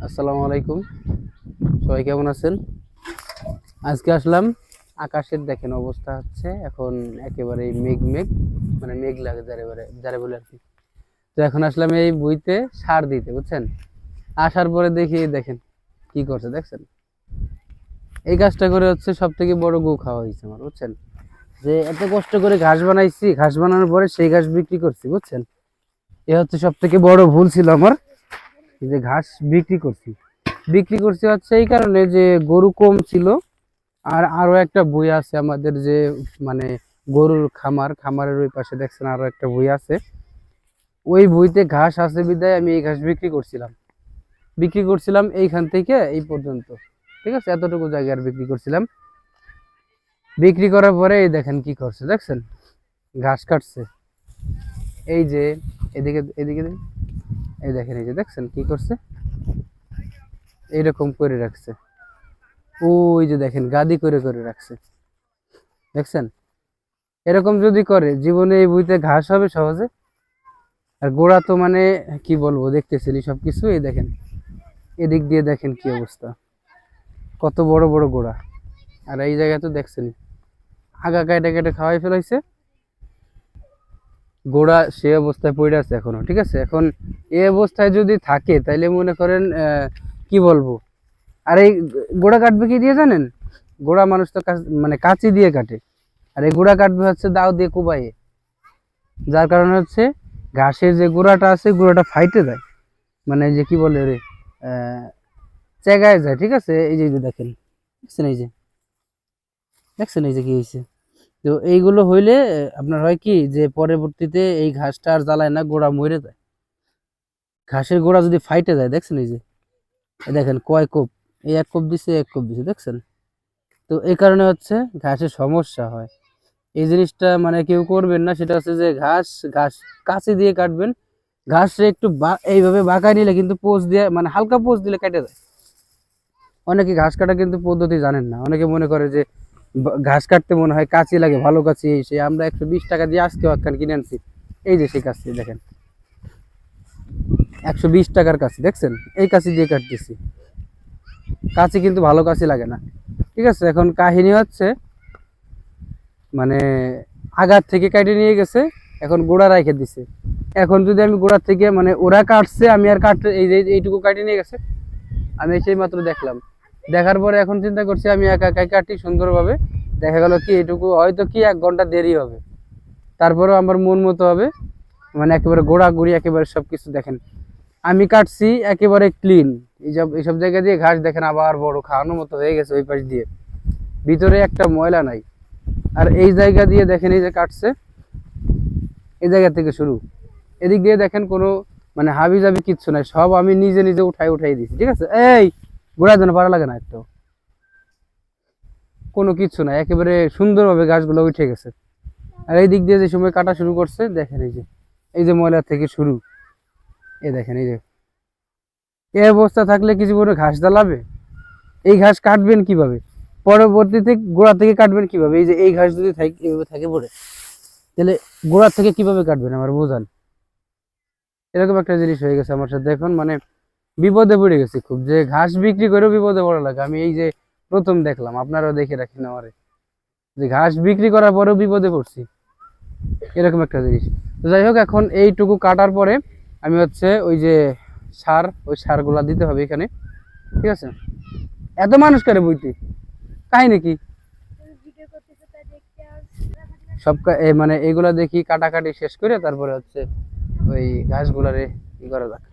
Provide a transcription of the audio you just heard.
আসসালামু আলাইকুম। সবাই কেমন আছেন? আজকে আসলাম, আকাশের দেখেন অবস্থা হচ্ছে এখন একেবারে মেঘ মেঘ, মানে মেঘ লাগে যারে বলে আর কি। তো এখন আসলাম এই বইতে সার দিতে, বুঝছেন? আসার পরে দেখি দেখেন কি করছে, দেখছেন? এই কাজটা করে হচ্ছে সব থেকে বড় গু খাওয়া হয়েছে আমার, বুঝছেন? যে এত কষ্ট করে ঘাস বানাইছি, ঘাস বানানোর পরে সেই ঘাস বিক্রি করছি, বুঝছেন? এ হচ্ছে সব থেকে বড় ভুল ছিল আমার, যে ঘাস বিক্রি করছি হচ্ছে এই কারণে যে গরু কম ছিল। আর আরো একটা বই আছে আমাদের, যে মানে গরুর খামারের ওই পাশে দেখছেন আরো একটা বই আছে। ওই বইতে ঘাস আছে বিধায় আমি এই ঘাস বিক্রি করছিলাম এইখান থেকে এই পর্যন্ত। ঠিক আছে, এতটুকু জায়গায় আর বিক্রি করছিলাম। বিক্রি করার পরে এই দেখেন কি করছে, দেখছেন? ঘাস কাটছে। এই যে এদিকে এদিকে দেখেন। এই দেখেন, এই যে দেখছেন কি করছে, এইরকম করে রাখছে। ওই যে দেখেন গাদি করে করে রাখছে, দেখছেন? এরকম যদি করে জীবনে এই বইতে ঘাস হবে সহজে? আর গোড়া তো মানে কি বলবো, দেখতেছেন সবকিছু। এই দেখেন এদিক দিয়ে দেখেন কি অবস্থা, কত বড় বড় গোড়া। আর এই জায়গায় তো দেখছেন আগা কেটে কেটে খাওয়াই ফেলাইছে। গোড়া সে অবস্থায় পড়ে আছে এখনো, ঠিক আছে? এখন এই অবস্থায় যদি থাকে তাইলে মনে করেন কি বলবো। আর এই গোড়া কাটবে কি দিয়ে জানেন? গোড়া মানুষ তো মানে কাঁচি দিয়ে কাটে, আর এই গোড়া কাটবে হচ্ছে দাও দিয়ে কোবাইয়ে। যার কারণে হচ্ছে ঘাসের যে গোড়াটা আছে গোড়াটা ফাইটে যায়, মানে যে কি বলে রে, চেগায় যায়, ঠিক আছে? এই যে দেখেন, দেখছেন? এই যে দেখছেন, এই যে কি হয়েছে। তো এইগুলো হইলে আপনার হয় কি, যে পরবর্তীতে এই ঘাসটা আর জ্বালায় না, গোড়া মরে যায়। ঘাসের গোড়া যদি ফাইটে যায়, দেখছেন? এই যে দেখেন কয় কোপ, এই এক কোপ দিছে, এক কোপ দিছে, দেখছেন? তো এই কারণে হচ্ছে ঘাসের সমস্যা হয়। এই জিনিসটা মানে কেউ করবেন না, সেটা হচ্ছে যে ঘাস ঘাস কাঁচি দিয়ে কাটবেন। ঘাসে একটু এইভাবে বাঁকায় নিলে কিন্তু পোজ দিয়ে, মানে হালকা পোজ দিলে কেটে যায়। অনেকে ঘাস কাটা কিন্তু পদ্ধতি জানেন না, অনেকে মনে করে যে ঘাস কাটতে মনে হয় কাঁচি লাগে, ভালো কাঁচি। এই সে আমরা 120 টাকা দিয়ে আজকে একখান কিনে আনছি। এই যে সেই কাঁচি দেখেন, 120 টাকার কাঁচি, দেখছেন? এই কাঁচি দিয়ে কাটতেছি। কাঁচি কিন্তু ভালো কাঁচি লাগে না, ঠিক আছে? এখন কাহিনী হচ্ছে মানে আগার থেকে কেটে নিয়ে গেছে, এখন গোড়া রেখে দিছে। এখন যদি আমি গোড়া থেকে, মানে ওরা কাটছে, আমি আর কাটতে, এই যে এইটুকু কাটে নিয়ে গেছে, আমি সেই মাত্র দেখলাম। দেখার পরে এখন চিন্তা করছি আমি একা একাই কাটি সুন্দরভাবে। দেখা গেল কি এইটুকু হয়তো কি 1 ঘন্টা দেরি হবে, তারপরেও আমার মন মতো হবে। মানে একেবারে গোড়া গুড়ি একেবারে সবকিছু দেখেন আমি কাটছি একেবারে ক্লিন। এইসব জায়গা দিয়ে ঘাস দেখেন আবার বড় খাওয়ানোর মতো হয়ে গেছে, ওই পাশ দিয়ে ভিতরে একটা ময়লা নাই। আর এই জায়গা দিয়ে দেখেন, এই যে কাটছে, এই জায়গা থেকে শুরু, এদিক দিয়ে দেখেন কোনো মানে হাবি জাবি কিচ্ছু নাই, সব আমি নিজে নিজে উঠাই দিছি, ঠিক আছে? এই গোড়ার জন্য পারা লাগে না একটু, কোনো কিচ্ছু নাই, একেবারে সুন্দরভাবে গাছগুলো উঠে গেছে। আর এই দিক দিয়ে যে সময় কাটা শুরু করছে দেখেন, এই যে ময়লা থেকে শুরু, এই দেখেন, এই যে এই অবস্থা থাকলে কি জীবনে ঘাস জ্বালাবে? এই ঘাস কাটবেন কিভাবে? পরবর্তীতে গোড়া থেকে কাটবেন কিভাবে? এই যে এই ঘাস যদি এভাবে থাকে পড়ে, তাহলে গোড়া থেকে কিভাবে কাটবেন আমার বোঝান। এরকম একটা জিনিস হয়ে গেছে আমার সাথে এখন, মানে বিপদে পড়ে গেছি খুব, যে ঘাস বিক্রি করেও বিপদে পড়া লাগে। আমি এই যে প্রথম দেখলাম, আপনারাও দেখে রাখেন আমারে, যে ঘাস বিক্রি করার পরেও বিপদে পড়ছি, এরকম একটা জিনিস। তো যাই হোক, এখন এইটুকু কাটার পরে আমি হচ্ছে ওই যে ওই সারগুলা দিতে হবে এখানে, ঠিক আছে? এত মানুষ করে বইতে কাহিনী কি সব মানে এগুলা দেখি কাটাকাটি শেষ করে তারপরে হচ্ছে ওই ঘাসগুলারে ই করা যাক।